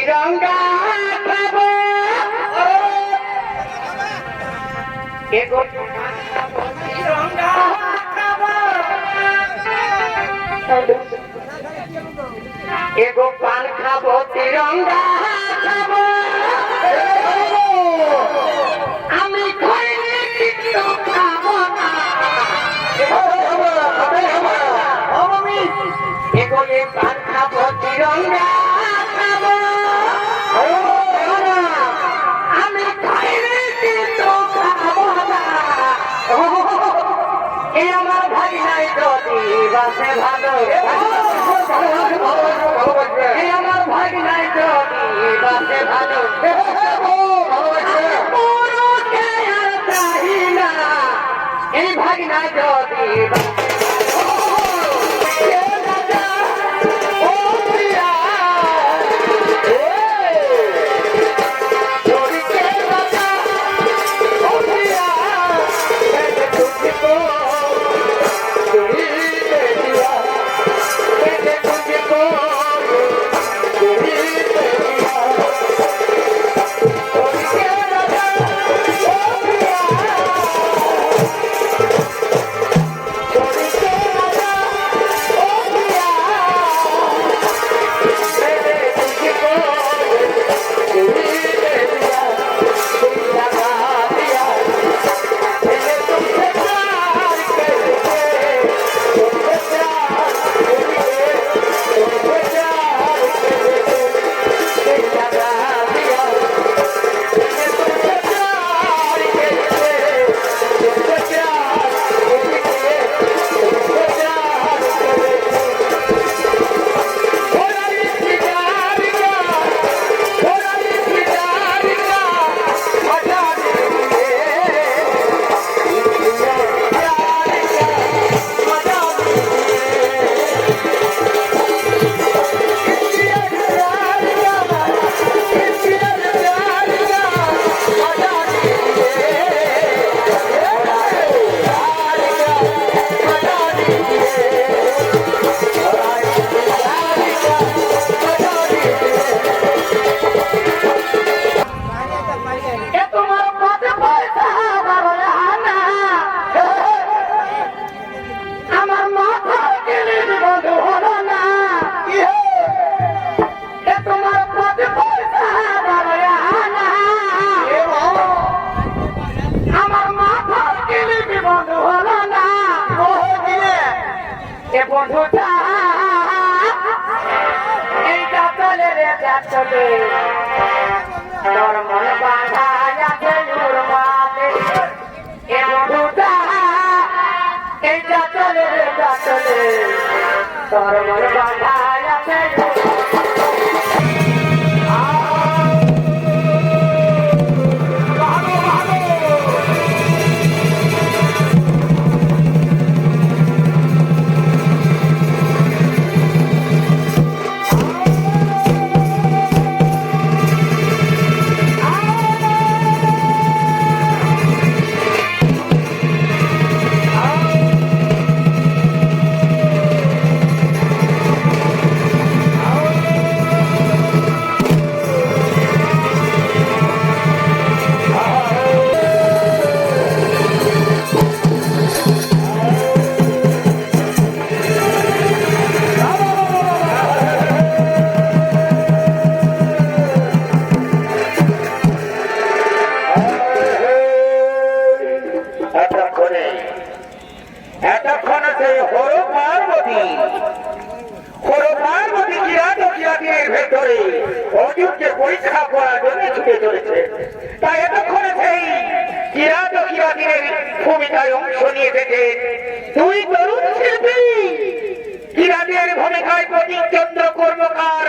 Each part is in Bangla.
তিরঙ্গা খাবো এগো তিরঙ্গা খাবো এগো পান খাবো তিরঙ্গা খাবো আমি খাইনি কিন্তু খাবো না এগো এ পান খাবো তিরঙ্গা খাবো আমি খাইনি কিন্তু খাবো না এ আমার ভাই নাই যদি বাসে ভালো আমার ভাগ নাই যদি বাসে ভালো আর চাহি না এই ভাগ নাই যদি বন্ধুটা এইটা চলে রে চলে তোর মন বাঁধা আছে উড়মাতে এ বন্ধুটা এইটা চলে রে চলে তোর মন বাঁধা আছে পরীক্ষা করার জন্য ছুটে চলেছে তাই এতক্ষণে সেই কিরাত কিরাতির ভূমিকায় অংশ নিয়ে থেকে দুই তরুণ শিল্পী কিরাতের ভূমিকায় প্রতীক চন্দ্র কর্মকার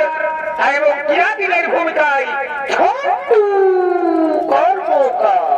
এবং কিরাতির ভূমিকায় ছন্দু কর্মকার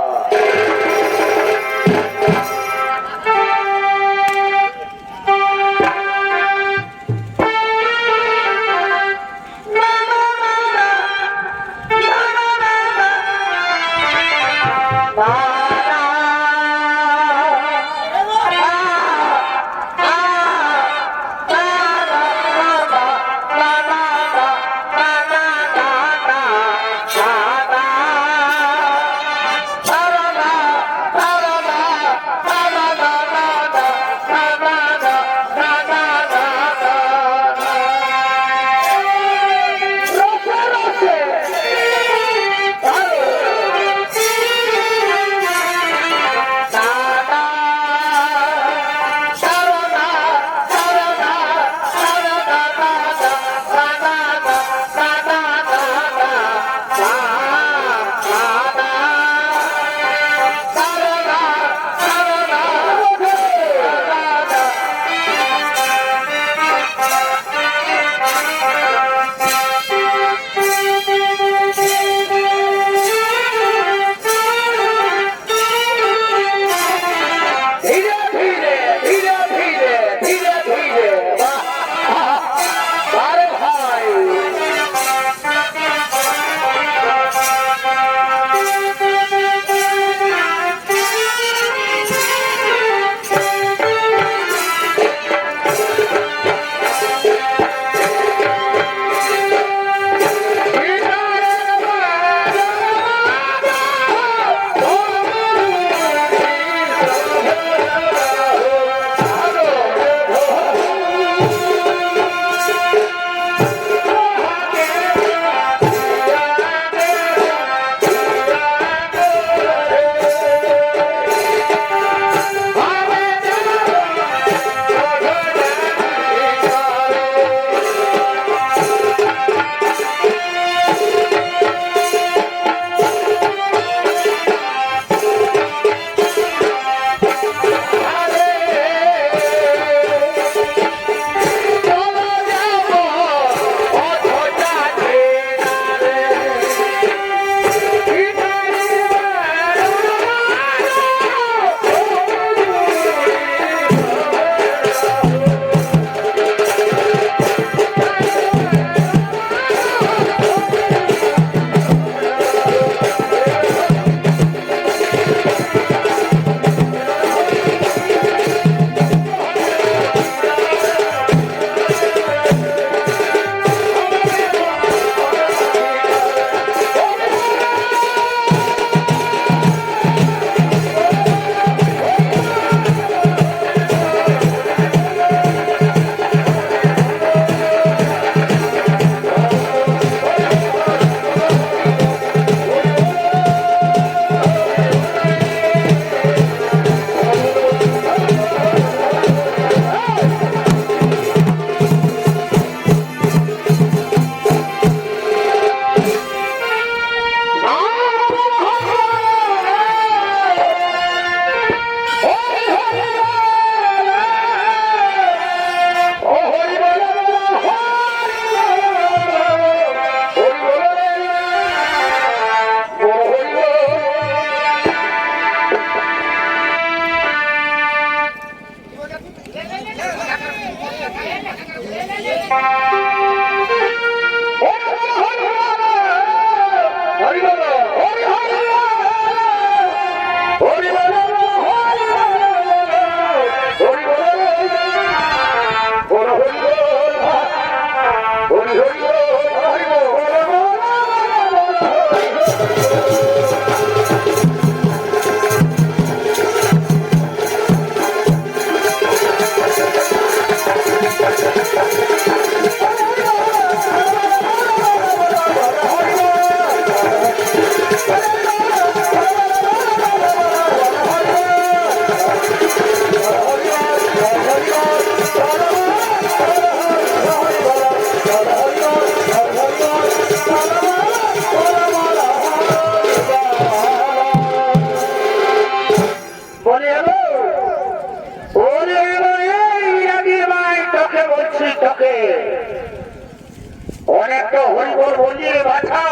অনেকটা হরিবল বলিয়ে বাছা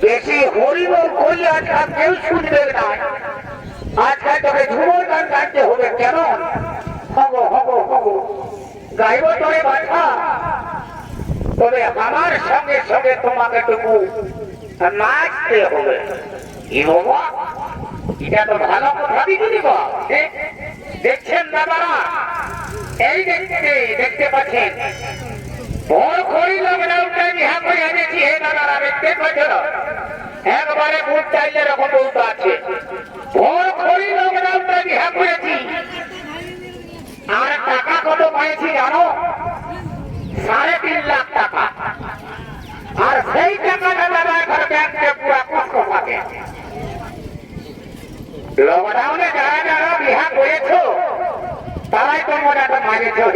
বেশি হরিবল করলে আজকাল কেউ শুনবে না। আজকাল তোকে ঝুমুর গান গাইতে হবে। কেন হবো হবো হবো গাইব তোরে বাছা, তবে আমার সঙ্গে সঙ্গে তোমাকে টুকু নাচতে হবে। কি বাবা, এটা তো ভালো কথা দিদি বা। দেখছেন দাদারা, এই দেখতে পাচ্ছেন বড় খড়ি লকডাউনটা বিহা করে এনেছি। হে দাদারা দেখতে পাচ্ছ, একবারে বুট চাইলে এরকম বউটা আছে। বড় খড়ি লকডাউনটা বিহা করেছি। আর টাকা কত পাইছি জানো? 3.5 লাখ টাকা। আর সেই টাকাটা দাদা এখন ব্যাংকে পুরা কষ্ট পাবে। লকডাউনে যারা যারা বিহা করেছো তারাই তো মজাটা মারেছো।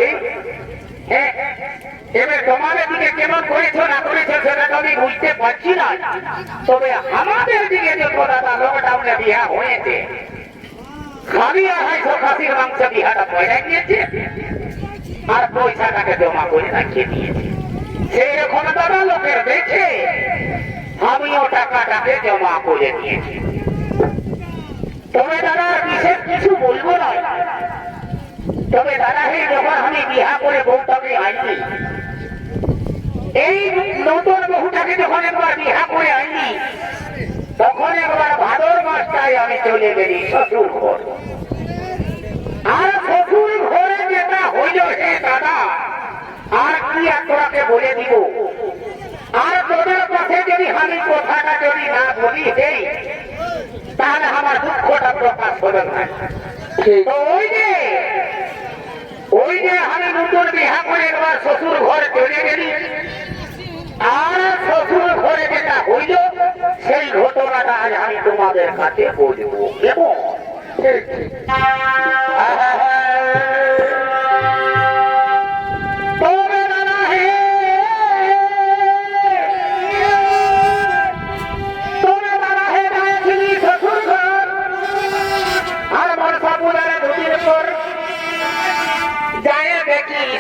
এবার তোমাদের দিকে কেমন করেছো না করেছো সেটা তো আমি বুঝতে পারছি না। তবে আমাদের দিকে যে দাদা লকডাউনে বিহা হয়েছে, খালি 250 খাসির মাংস বিহাটা পয়সা নিয়েছে আর পয়সাটাকে জমা করে রাখিয়ে দিয়েছে। সেই রকম দাদা লোকের দেখে আমিও টাকাটাকে জমা করে নিয়েছি। তবে দাদা বিশেষ কিছু বলবো না। তবে দাদা হে, যখন আমি বিহা করে বউটাকে আইনি, এই নতুন বহুটাকে যখন একবার বিহা করে আইনি, তখন একবার ভাদর মাসটায় আমি চলে গেলি শ্বশুর ঘর। আর শ্বশুর ঘরে যেটা হইল হে দাদা, আর কি তোরাকে বলে দিব। আর তোদের কাছে যদি আমি কথাটা যদি না বলি হেই, তাহলে আমার দুঃখটা প্রকাশ হবে না। তো ওই যে আমি নতুন বিহা করে একবার শ্বশুর ঘরে চলে গেলি, আর শ্বশুর ঘরে যেটা হইল সেই ঘটনাটা আজ আমি তোমাদের কাছে বলবো। এবং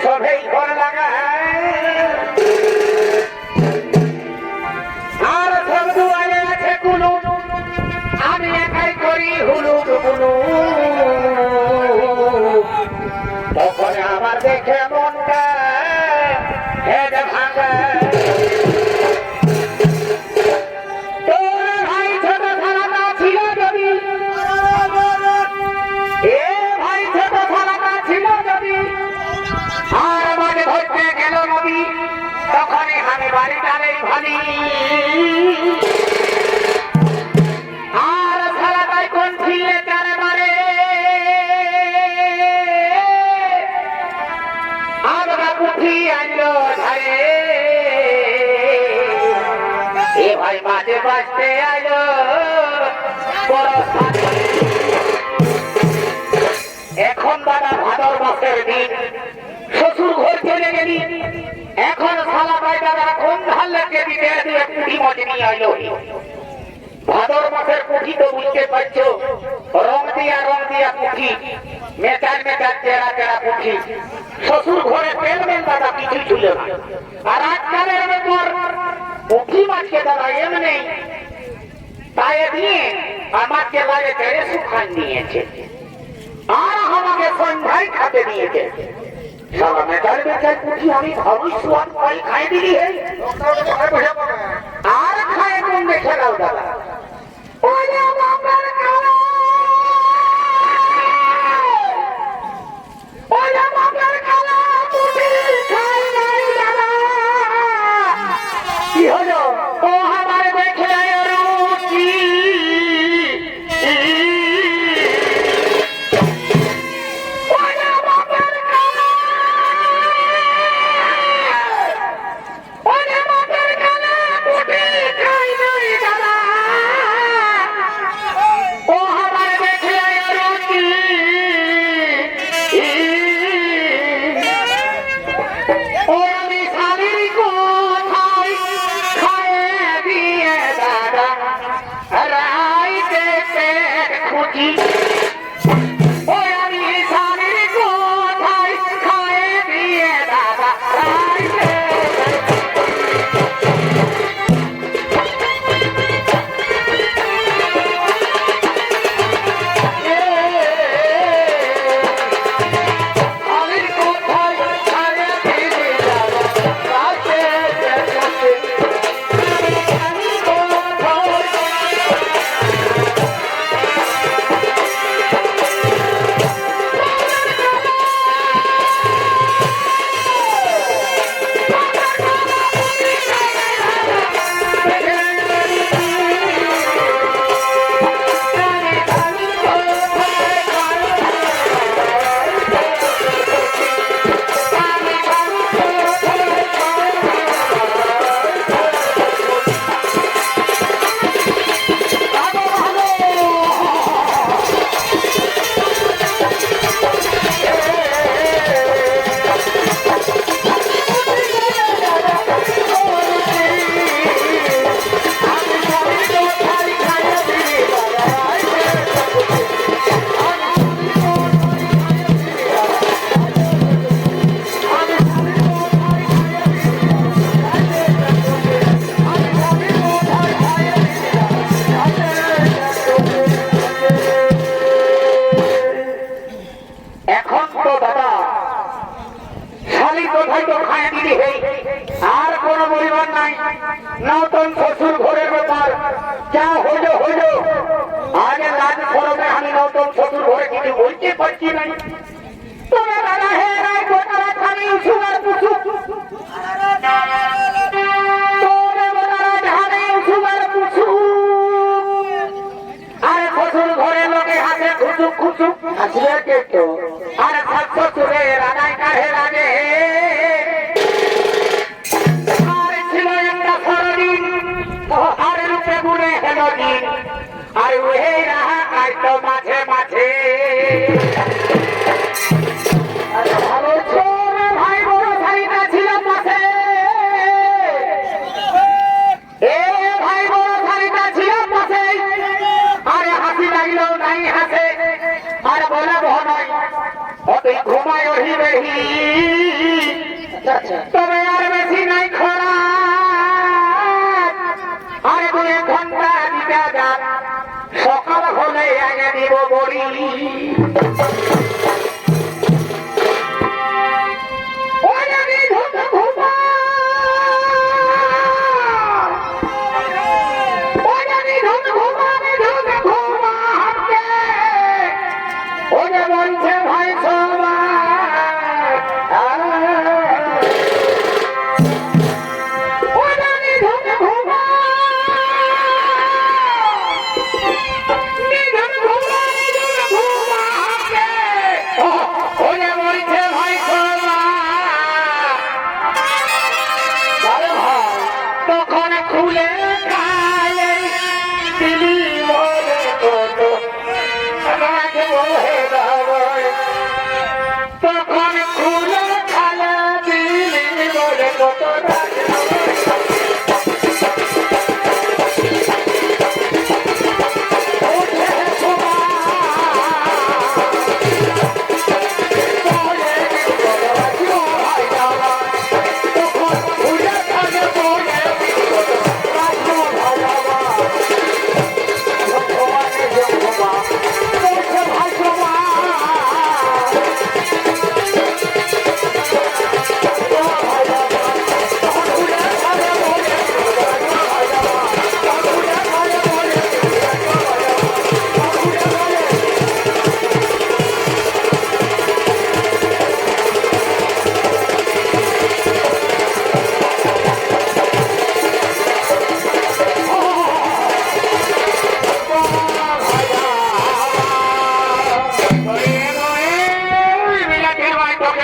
সবেই ঘর লাগা আর সব দুয়ারে আছে কুলু, আমি একাই করি হুলু টুকুলু। তখন আমার দেখে মনটা হেড ভাঙা। তোর ভাই ছোট থালাটা ছিল যদি, এ ভাই ছোট থালাটা ছিল যদি, আর আমাকে ধরতে গেল নদী, তখনই আমি বাড়িটারে ভালি। আর থালাটায় কোন ছিলে তারে মারে, আমরা পুঁথি আনলো ধারে। এ ভাই মাঝে বাঁচতে আইলো বড়। এখন দাদা ভাদর মাসের দিন, শ্বশুর ঘর চলে গেলি, এখন শালা ভাই দাদা কোন ধালে কেটে দিয়ে পুঁটি মাছ নিয়ে আইলো। ভাদর মাসের পুঁটি তো বুঝতে পারছো, রং দিয়া পুঁটি, মেটার চেরা চেরা পুঁটি। শ্বশুর ঘরে তেল মেন দাদা কিছু ছিল না। আর আজকালের পুঁটি মাছকে দাদা এমনি তাই দিয়ে আমাকে লাগে তেরে সুখান নিয়েছে, আর আমাকে সন্ধ্যায় খাতে দিয়েছে। সারা মেটার হাজার কোটি আমি ভালোই সোয়াদ পাই খাই দিলি আর খায় কোন দেখে নাও দাদা ওরে বাবার কালা ওরে বাবার কালা মুড়ি খাই নাই দাদা কি হলো ও আমার দেখে রুচি আর কোন পরিবার নাই নতুন শ্বশুর ঘরের ব্যাপার যা হইলো হইলো আগে লাজ করবে আমি নতুন শ্বশুর ঘরে কিছু বলতে পারছি না তবে দাদা হে রায় গোটারা খালি সুগার পুষু আর শ্বশুর ঘরে লোকে হাতে খুচুক খুচুক আসবে কেটো আর শ্বশুরে রানায় কাহে লাগে আর ওহে রাহা কাটতো মাঝে মাঝে ভালো ছোট ভাই বড় ভাইটা ছিল পাশে এ ভাই বড় ভাইটা ছিল পাশে আরে হাসি লাগলো নাই হাসে আর বলে ভনয় অতই ঘুমায় ওহি বেহি তবে আর বেশি নাই খরা আর 2 ঘন্টা দিতে যান সকাল হলে আগে দিব বড়ি বলছে ভাই সবাই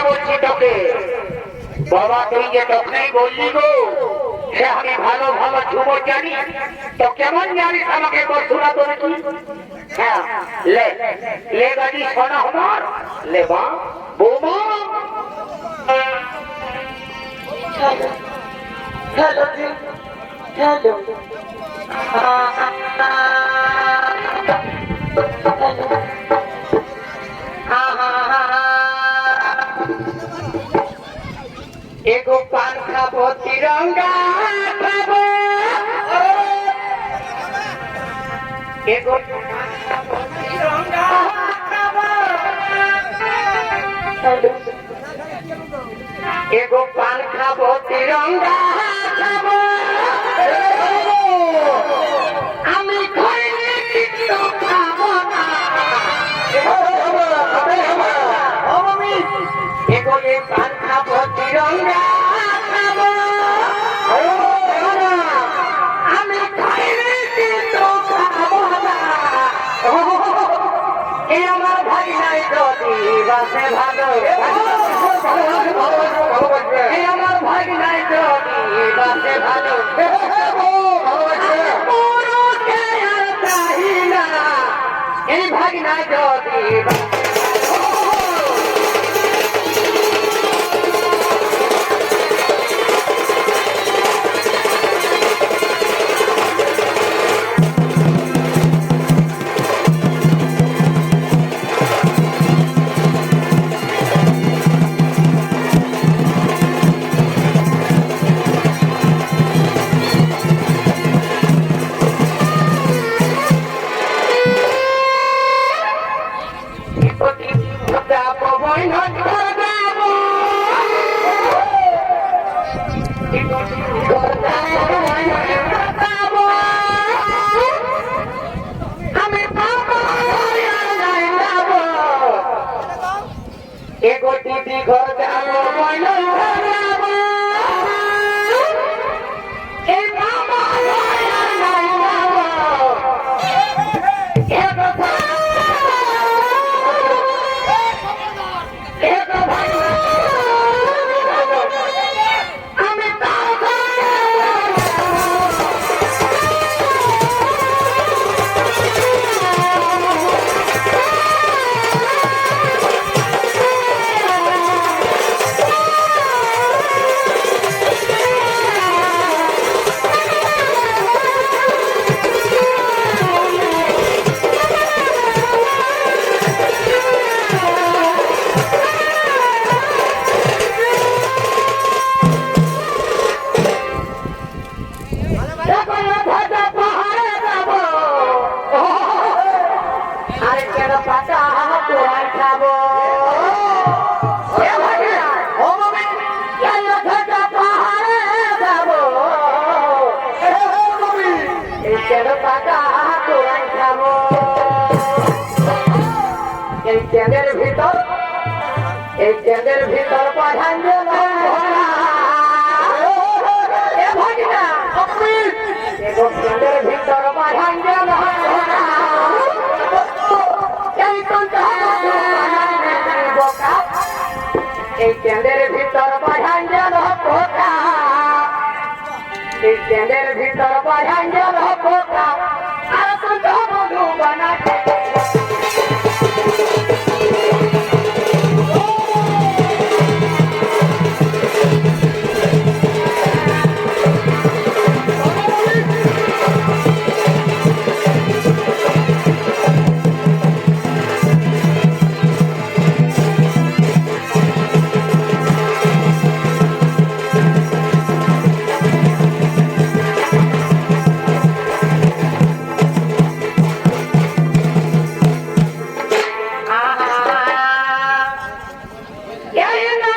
বলছি তোকে বাবা তুই যে তখনই বললি গো সে আমি ভালো ভালো ঝুমর জানি তো কেমন জানিস আমাকে বলছুনা তোর কি হ্যাঁ লে লে বাজি শোনা আমার লে বা বৌমা হ্যালো জি হ্যালো एगो पान खाबो तिरंगा खाबो एगो तिरंगा खाबो एगो पान खाबो तिरंगा खाबो আমি খইনি কিন্তু খাবো না एगो ये पान खाबो तिरंगा खाबो আমি খাইনি কিন্তু খাবো না এ আমার ভাই নাই যদি বাসে ভালো এ আমার ভাই নাই যদি বাসে ভালো পুরুষকে আর চাহি না এই ভাই নাই যদি एगो दीदी घर जाबो बनो जाबो ए मामा आया नहीं जाबो एगो भाई আমি তাও ভিতর পাঠান ভিতর পাঠান এই কেন্দ্রের ভিতর পাঠান পোকা এই কেন্দ্রের ভিতর পাঠান পোকা আর তো মধু বানাতে Yeah, you know.